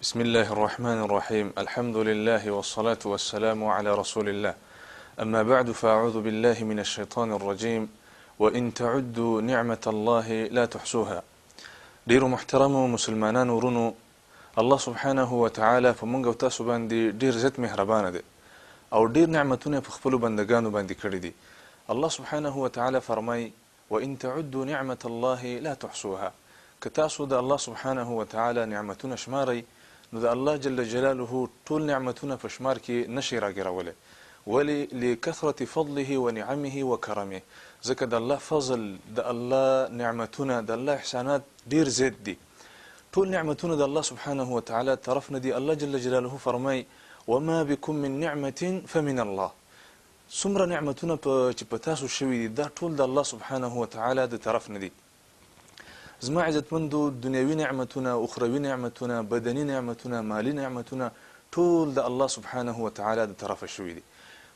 بسم الله الرحمن الرحيم. الحمد لله والصلاة والسلام على رسول الله. أما بعد فأعوذ بالله من الشيطان الرجيم. وإن تعدوا نعمة الله لا تحصوها. دير محترم مسلمانان ورونو الله سبحانه وتعالى فمنغو تاسو باندي دير زت مهربان دي او دير نعمتونه په خپل بندگانو باندې کړی دي. الله سبحانه وتعالى فرمای وإن تعدوا نعمة الله لا تحصوها. كتاسو د الله سبحانه وتعالى نعمتونه شماري نو د الله جل جلاله طول نعمتونه په شمار کې نشي راګرولې ولی لكثرة فضله ونعمه وكرمه. ځکه د الله فضل د الله نعمتونه د الله احسانات ډیر زیات دي. طول نعمتونه د الله سبحانه وتعالى طرف ندي. الله جل جلاله فرمای وما بكم من نعمة فمن الله. سمره نعمتونه چې په تاسو شوي دي دا ټول د الله سبحانه وتعالى د طرف ندي. زما عزتمندو دنیوي نعمتونه، اخروي نعمتونه، بدني نعمتونه، مالي نعمتونه ټول د الله سبحانه وتعالى د طرفه شوي دي.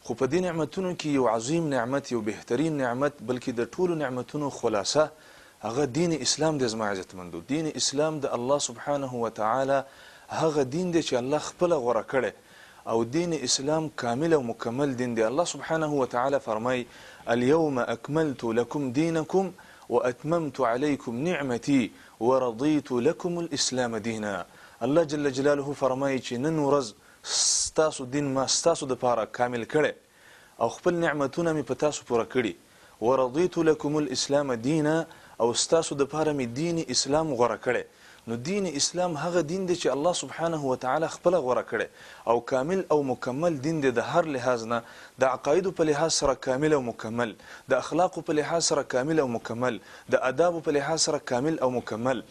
خو په دې نعمتونو کې یو عظیم نعمت، یو بهترین نعمت، بلکې د ټولو نعمتونو خلاصه هغه دین اسلام دی. زما عزتمندو دین اسلام د الله سبحانه وتعالى هغه دین دی چې الله خپل غوړه کړي او دین اسلام کامل او مکمل دین دی. الله سبحانه وتعالى فرمای اليوم اكملت لكم دينكم وأتممت عليكم نعمتي ورضيت لكم الإسلام دينا. الله جل جلاله فرمایي چې نن ورځ ستاسو دین ما ستاسو د پاره کامل کړي او خپل نعمتونه می په تاسو پوره کړي. ورضيت لكم الإسلام دينا او ستاسو د پاره می دین اسلام غوړه کړي. نو دین اسلام هغه دین دی چې الله سبحانه وتعالى خپل غوړه کړي او کامل او مکمل دین دی. د هر لحاظ نه د عقاید په لحاظ سره کامل او مکمل، د اخلاق په لحاظ سره کامل او مکمل، د آداب په لحاظ سره کامل او مکمل،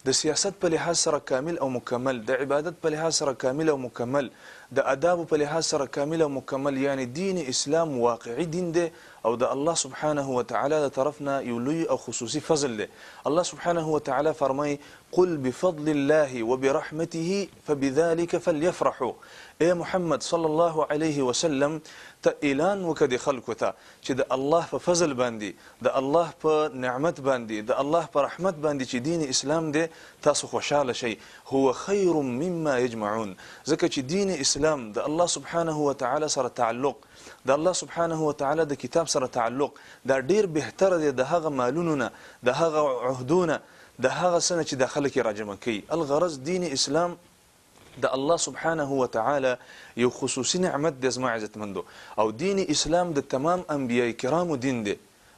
د سیاست په لحاظ سره کامل او مکمل، د عبادت په لحاظ سره کامل او مکمل، د آداب په لحاظ سره کامل او مکمل. یعنی دین اسلام واقعي دین دی او د الله سبحانه وتعالى د طرفنا یو لوی او خصوصي فضل دی. الله سبحانه وتعالى فرمای قل بفضل الله وبرحمته فبذلك فليفرحوا. اے محمد صلی الله علیه وسلم ته اعلان وکړه خلکو ته چې د الله په فضل باندې، د الله په نعمت باندې، د الله په رحمت باندې چې دین اسلام دی تاسو خوشاله شئ. هو خیر مما یجمعون. ځکه چې دین اسلام د الله سبحانه وتعالى سره تعلق، د الله سبحانه وتعالى د کتاب سره تعلق دا ډیر بهتره دی د هغه مالونو نه، د هغه عهدونه، د هغه سنه چې داخله کې راجمع کوي. الغرض دین اسلام د الله سبحانه وتعالى یو خصوصي نعمت د زما عزتمندو او دین اسلام د تمام انبیاء کرامو دین دی.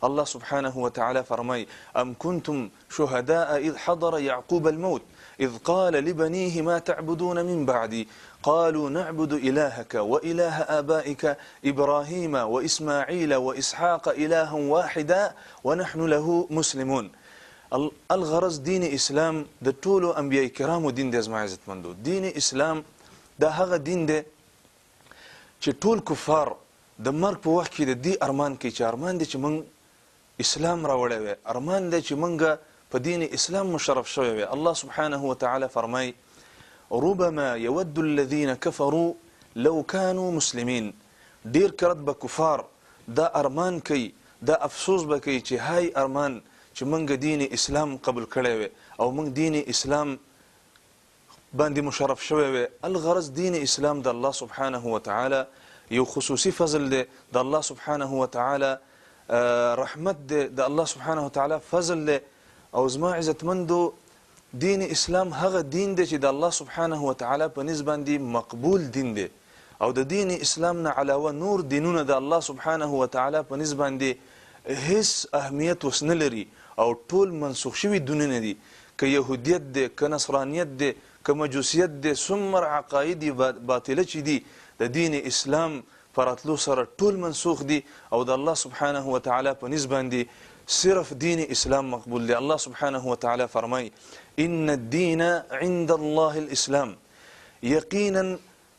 الله سبحانه وتعالى فرمای ام کنتم شهداء اذ حضر يعقوب الموت اذ قال لبنيه ما تعبدون من بعدي قالوا نعبد إلهك وإله آبائك إبراهيم وإسماعيل وإسحاق إلها واحدا ونحن له مسلمون. الغرض دین اسلام د ټولو انبیاء کرامو دین دی. زما عزتمندو دین اسلام دا هغه دین دی چې ټول کفار د مرګ په وخت کې د دې ارمان کوي چې ارمان دی چې موږ اسلام راوړی وي، ارمان دی چې موږ په دین اسلام مشرف شوی وي. الله سبحانه وتعالى فرمای ربما يود الذين كفروا لو كانوا مسلمين. ډیر کرت به کفار دا ارمان کوي، دا افسوس به کوي چې هاي ارمان چې موږ دین اسلام قبول کړی وي او موږ دین اسلام باندې مشرف شوی وي. الغرض دین اسلام د الله سبحانه وتعالى یو خصوصي فضل دی، د الله سبحانه وتعالى رحمت دی، د الله سبحانه وتعالى فضل دی. او زما عزتمندو دین اسلام هغه دین دی چې د الله سبحانه وتعالى په نسبت باندې مقبول دین دی او د دین اسلام نه علاوه نور دینونه د الله سبحانه وتعالى په نسبت باندې هیڅ اهمیت وسنه لري او ټول منسوخ شوي دینونه دي. که يهودیت دی، که نصرانیت دی، که مجوسیت دی، څومره عقاید باطله چې دي د دین اسلام پراتلو سره ټول منسوخ دي او د الله سبحانه وتعالى په نسبت باندې صرف دین اسلام مقبول دی. الله سبحانه وتعالى فرمای ان الدين عند الله الاسلام. یقینا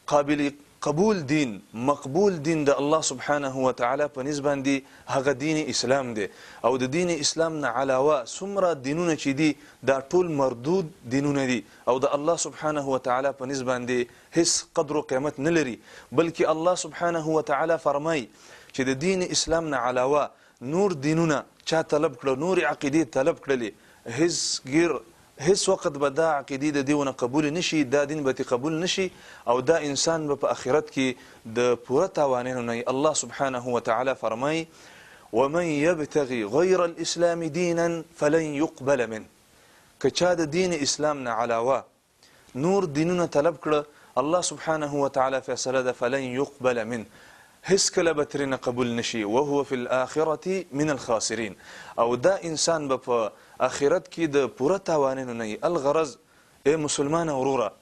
قابل قبول دین، مقبول دین د الله سبحانه وتعالى په نسبت باندې هغه دین اسلام دی او د دین اسلام نه علاوه څومره دینونه چې دي دا ټول مردود دینونه دي او د الله سبحانه وتعالى په نسبت باندې هیڅ قدر او قیمت نه لري. بلکې الله سبحانه وتعالى فرمای چې د دین اسلام نه علاوه نور دینونه چا طلب کړو، نور عقیده طلب کړلې، هیڅ غیر هیڅ وخت به دا عقیدې د دیونه قبول نشي، دا دین به قبول نشي، او دا انسان به په آخرت کې د پوره تاوانینو نه. الله سبحانه وتعالی فرمایي ومن يبتغي غير الاسلام دينا فلن يقبل منه. که چا د دین اسلام نه علاوه نور دینونه طلب کړه، الله سبحانه وتعالی فیصله ده فلن يقبل منه، هیڅ کله به ترې نه قبول نشي، وهو في الآخرة من الخاسرين، او دا انسان به په آخرت کې د پوره تاوانینو نه. الغرض ای مسلمان وروره،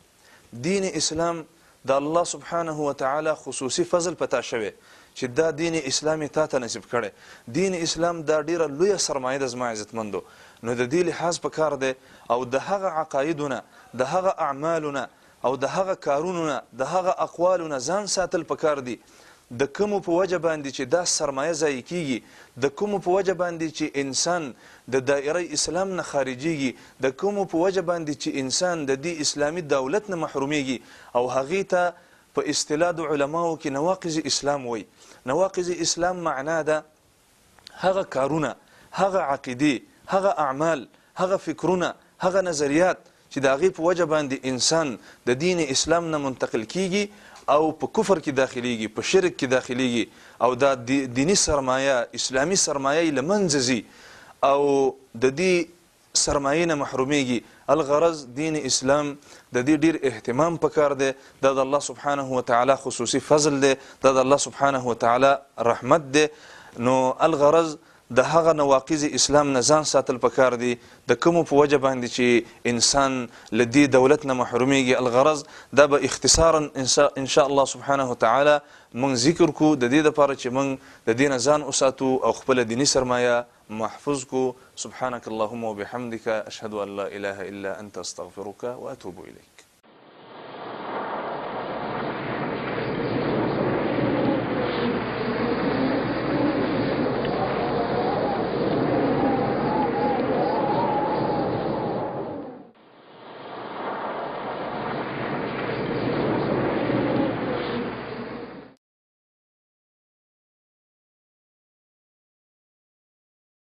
دین اسلام د الله سبحانه وتعالی خصوصي فضل پتا شوی چې دا دین اسلامي تا ته نصیب کړي. دین اسلام دا ډیره لویه سرمایه ده زما عزتمندو. نو د دې لحاظ پکار دی او د هغه عقایدونه، د هغه اعمالونه او د هغه کارونونه، د هغه اقوالونه ځان ساتل پکار دي د کومو په وجه باندې چې دا سرمایه ضایع کیږي، د کومو په وجه باندې چې انسان د دایره اسلام نه خارجيږي، د کومو په وجه باندې چې انسان د دې اسلامي دولت نه محرومیږي، او هغې ته په اصطلاح د علماو کې نواقض اسلام وایي. نواقض اسلام معنا ده هغه کارونه، هغه عقیدې، هغه اعمال، هغه فکرونه، هغه نظریات چې د هغې په وجه باندې انسان د دین اسلام نه منتقل کیږي او په کفر کې داخليږي، په شرک کې داخليږي، او دا دینی سرمایه، اسلامي سرمایه له منځه ځي او د دې سرمایې نه محرومیږي. الغرض دین اسلام د دې ډیر اهتمام پکار دی، دا د الله سبحانه وتعالی خصوصي فضل دی، دا د الله سبحانه وتعالی رحمت دی. نو الغرض د هغه نواقض اسلام نه ځان ساتل پکار دي د کومو په وجه باندې چې انسان له دې دولت نه محرومیږي. الغرض دا به اختصارا ان شاء الله سبحانه وتعالی موږ ذکر کو د دې لپاره چې موږ د دې نه ځان وساتو او خپل دینی سرمایه محفوظ کو. سبحانك اللهم وبحمدك أشهد أن لا إله إلا أنت أستغفرك وأتوب إليك.